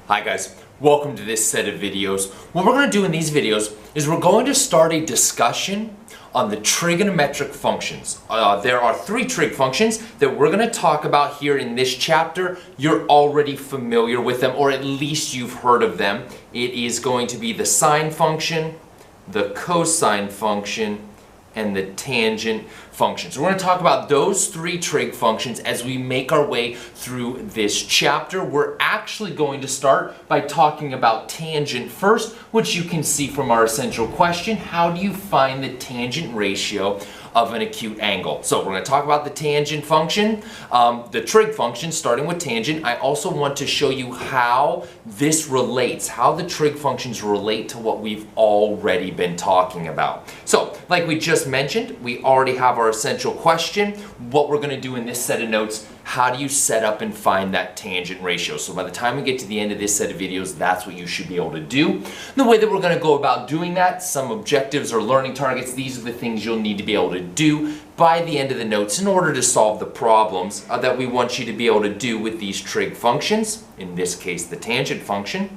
Hi guys, welcome to this set of videos. What we're going to do in these videos is we're going to start a discussion on the trigonometric functions. There are three trig functions that we're going to talk about here in this chapter. You're already familiar with them, or at least you've heard of them. It is going to be the sine function, the cosine function, and the tangent function. So we're going to talk about those three trig functions as we make our way through this chapter. We're actually going to start by talking about tangent first, which you can see from our essential question. How do you find the tangent ratio of an acute angle? So we're going to talk about the tangent function, the trig function, starting with tangent. I also want to show you how this relates, how the trig functions relate to what we've already been talking about. So, like we just mentioned, we already have our essential question. What we're going to do in this set of notes, how do you set up and find that tangent ratio? So by the time we get to the end of this set of videos, that's what you should be able to do. The way that we're going to go about doing that, some objectives or learning targets, these are the things you'll need to be able to do by the end of the notes in order to solve the problems that we want you to be able to do with these trig functions, in this case the tangent function.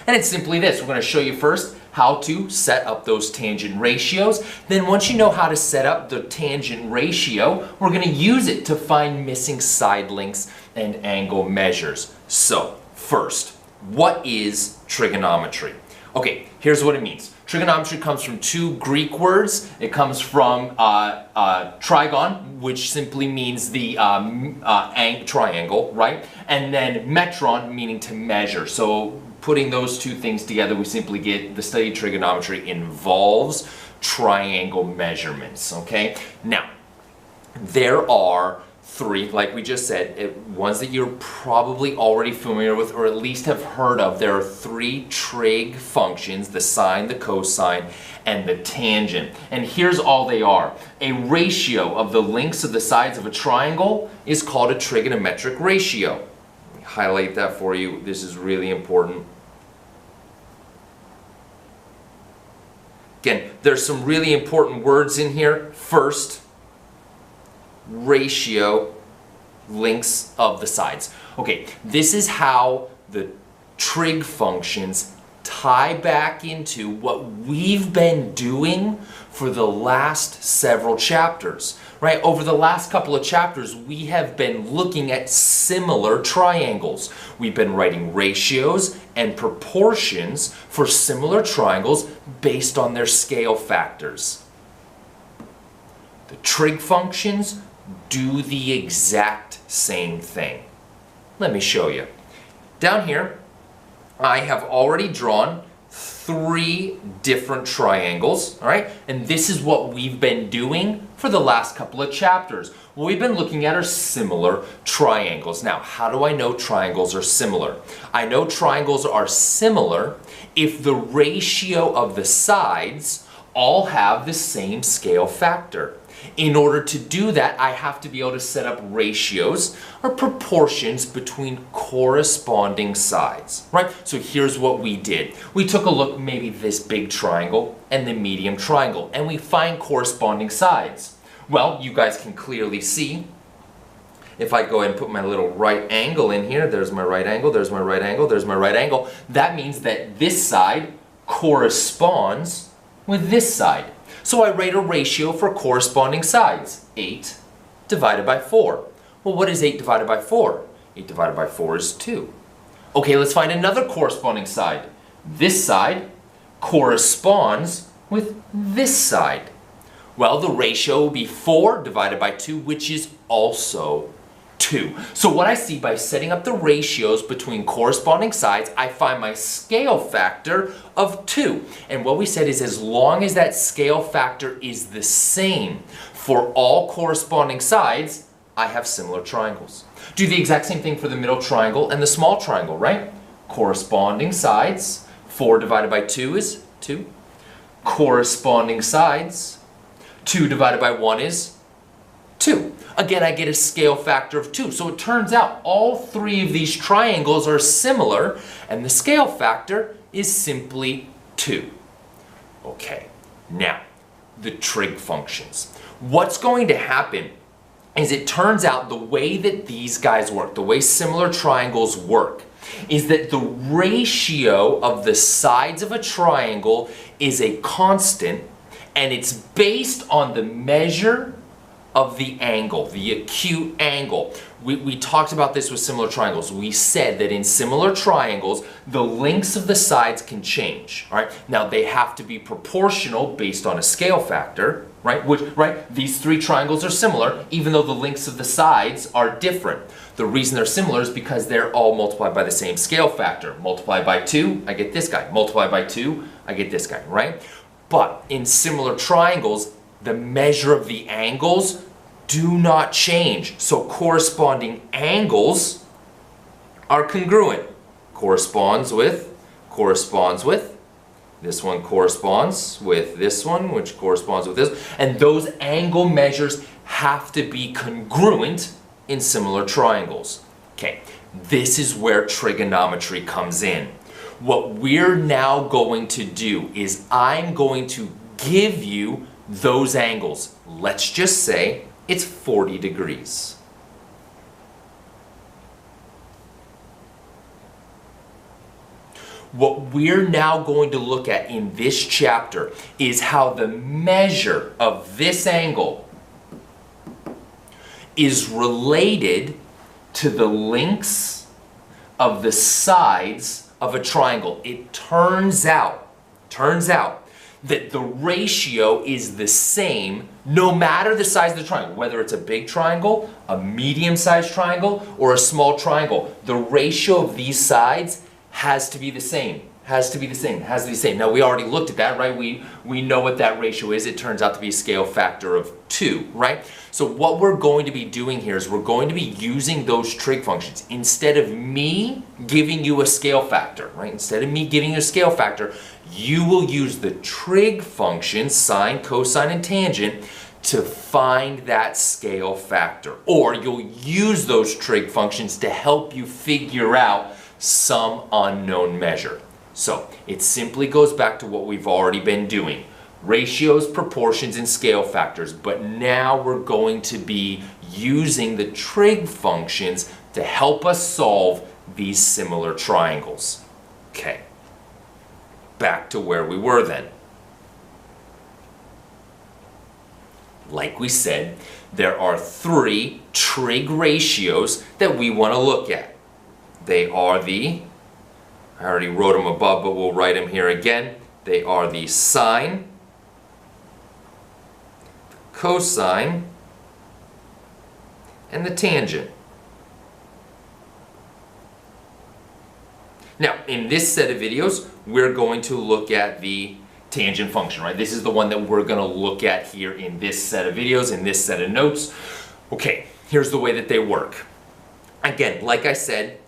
And it's simply this. We're going to show you first how to set up those tangent ratios. Then once you know how to set up the tangent ratio, we're going to use it to find missing side lengths and angle measures. So first, what is trigonometry? Okay, here's what it means. Trigonometry comes from two Greek words. It comes from trigon, which simply means the triangle, right? And then metron, meaning to measure. So putting those two things together, we simply get the study of trigonometry involves triangle measurements, okay? Now, there are three, like we just said, ones that you're probably already familiar with or at least have heard of. There are three trig functions, the sine, the cosine, and the tangent. And here's all they are. A ratio of the lengths of the sides of a triangle is called a trigonometric ratio. Let me highlight that for you. This is really important. Again, there's some really important words in here. First, ratio, lengths of the sides. Okay, this is how the trig functions tie back into what we've been doing for the last several chapters, right? Over the last couple of chapters, we have been looking at similar triangles. We've been writing ratios and proportions for similar triangles based on their scale factors. The trig functions do the exact same thing. Let me show you. Down here, I have already drawn three different triangles, all right? And this is what we've been doing for the last couple of chapters. What we've been looking at are similar triangles. Now, how do I know triangles are similar? I know triangles are similar if the ratio of the sides all have the same scale factor. In order to do that, I have to be able to set up ratios or proportions between corresponding sides, right? So here's what we did. We took a look, maybe this big triangle and the medium triangle, and we find corresponding sides. Well, you guys can clearly see, if I go ahead and put my little right angle in here, there's my right angle, there's my right angle, there's my right angle, that means that this side corresponds with this side. So I write a ratio for corresponding sides. 8 divided by 4. Well, what is 8 divided by 4? 8 divided by 4 is 2. Okay, let's find another corresponding side. This side corresponds with this side. Well, the ratio will be 4 divided by 2, which is also 2. So what I see by setting up the ratios between corresponding sides, I find my scale factor of 2. And what we said is as long as that scale factor is the same for all corresponding sides, I have similar triangles. Do the exact same thing for the middle triangle and the small triangle, right? Corresponding sides, 4 divided by 2 is 2. Corresponding sides, 2 divided by 1 is 2. Again, I get a scale factor of 2. So it turns out all three of these triangles are similar, and the scale factor is simply 2. Okay, now, the trig functions. What's going to happen is it turns out the way that these guys work, the way similar triangles work, is that the ratio of the sides of a triangle is a constant, and it's based on the measure of the angle, the acute angle. We talked about this with similar triangles. We said that in similar triangles, the lengths of the sides can change, all right? Now, they have to be proportional based on a scale factor, right? These three triangles are similar, even though the lengths of the sides are different. The reason they're similar is because they're all multiplied by the same scale factor. Multiply by 2, I get this guy. Multiply by 2, I get this guy, right? But in similar triangles, the measure of the angles do not change. So corresponding angles are congruent. Corresponds with. This one corresponds with this one, which corresponds with this. And those angle measures have to be congruent in similar triangles. Okay, this is where trigonometry comes in. What we're now going to do is I'm going to give you those angles. Let's just say it's 40 degrees. What we're now going to look at in this chapter is how the measure of this angle is related to the lengths of the sides of a triangle. It turns out that the ratio is the same no matter the size of the triangle, whether it's a big triangle, a medium-sized triangle, or a small triangle. The ratio of these sides has to be the same. Now, we already looked at that, right? We know what that ratio is. It turns out to be a scale factor of 2, right? So what we're going to be doing here is we're going to be using those trig functions. Instead of me giving you a scale factor, right? Instead of me giving you a scale factor, you will use the trig functions, sine, cosine, and tangent, to find that scale factor. Or you'll use those trig functions to help you figure out some unknown measure. So it simply goes back to what we've already been doing. Ratios, proportions, and scale factors. But now we're going to be using the trig functions to help us solve these similar triangles. Okay. Back to where we were then. Like we said, there are 3 trig ratios that we want to look at. They are I already wrote them above, but we'll write them here again. They are the sine, cosine, and the tangent. Now, in this set of videos, we're going to look at the tangent function, right? This is the one that we're going to look at here in this set of videos, in this set of notes. Okay, here's the way that they work. Again, like I said,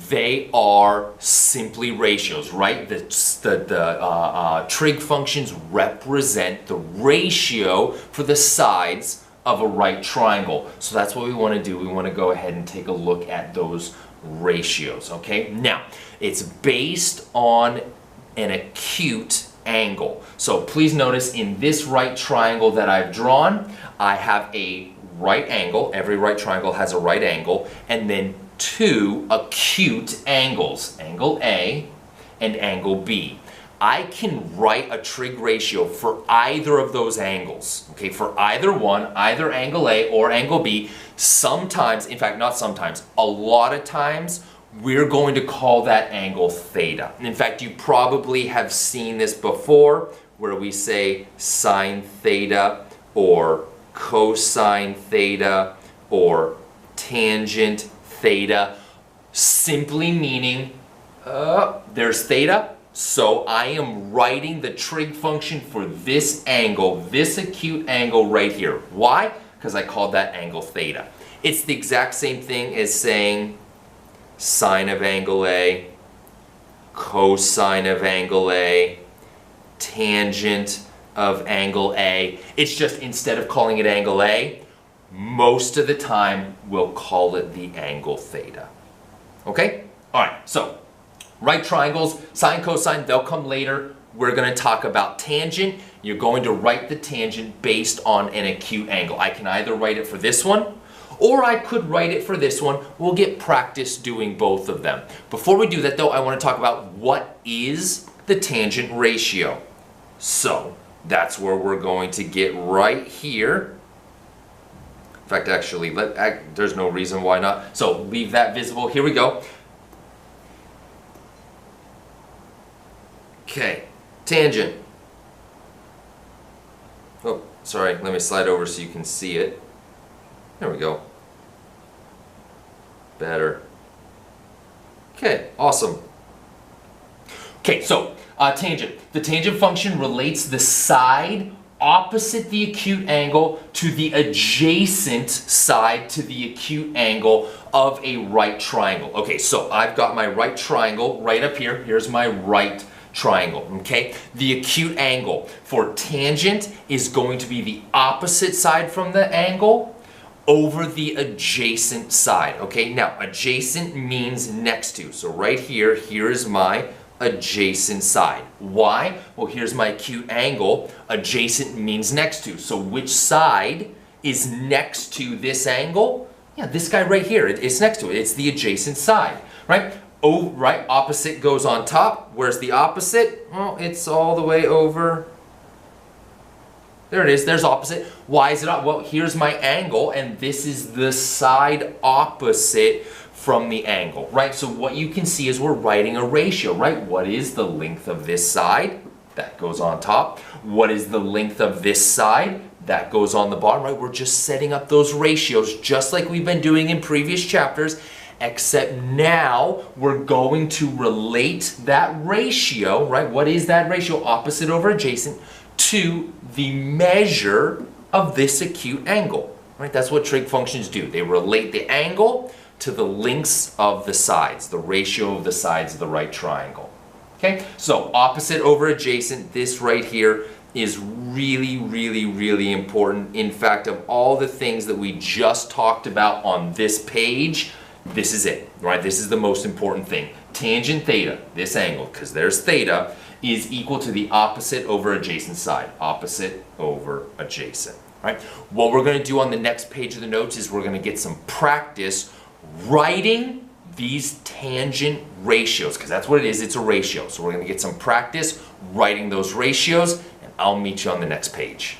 they are simply ratios, right? The trig functions represent the ratio for the sides of a right triangle. So that's what we want to do. We want to go ahead and take a look at those ratios, okay? Now, it's based on an acute angle. So please notice in this right triangle that I've drawn, I have a right angle. Every right triangle has a right angle, and then 2 acute angles, angle A and angle B. I can write a trig ratio for either of those angles, okay, for either one, either angle A or angle B. Sometimes, in fact, not sometimes, a lot of times, we're going to call that angle theta. In fact, you probably have seen this before, where we say sine theta or cosine theta or tangent theta, simply meaning there's theta, so I am writing the trig function for this angle, this acute angle right here. Why? Because I called that angle theta. It's the exact same thing as saying sine of angle A, cosine of angle A, tangent of angle A. It's just instead of calling it angle A, most of the time we'll call it the angle theta. Okay? Alright, so right triangles, sine, cosine, they'll come later. We're going to talk about tangent. You're going to write the tangent based on an acute angle. I can either write it for this one, Or I could write it for this one. We'll get practice doing both of them. Before we do that though, I want to talk about what is the tangent ratio. So that's where we're going to get right here. In fact, actually, there's no reason why not. So leave that visible. Here we go. Okay, tangent. Oh, sorry, let me slide over so you can see it. There we go. Better. Okay, awesome. Okay, so tangent. The tangent function relates the side opposite the acute angle to the adjacent side to the acute angle of a right triangle. Okay, so I've got my right triangle right up here. Here's my right triangle, okay? The acute angle for tangent is going to be the opposite side from the angle over the adjacent side, okay? Now, adjacent means next to. So right here, here is my adjacent side. Why? Well, here's my acute angle. Adjacent means next to. So which side is next to this angle? Yeah, this guy right here, it's next to it. It's the adjacent side, right? Oh, right, opposite goes on top. Where's the opposite? Well, it's all the way over. There it is, there's opposite. Why is it up? Well, here's my angle, and this is the side opposite from the angle, right? So what you can see is we're writing a ratio, right? What is the length of this side? That goes on top. What is the length of this side? That goes on the bottom, right? We're just setting up those ratios just like we've been doing in previous chapters, except now we're going to relate that ratio, right? What is that ratio? Opposite over adjacent to the measure of this acute angle, right? That's what trig functions do. They relate the angle to the lengths of the sides, the ratio of the sides of the right triangle. Okay, so opposite over adjacent, this right here is really, really, really important. In fact, of all the things that we just talked about on this page, this is it, right? This is the most important thing. Tangent theta, this angle, because there's theta, is equal to the opposite over adjacent side. Opposite over adjacent, right? What we're going to do on the next page of the notes is we're going to get some practice writing these tangent ratios, because that's what it is, it's a ratio. So we're going to get some practice writing those ratios, and I'll meet you on the next page.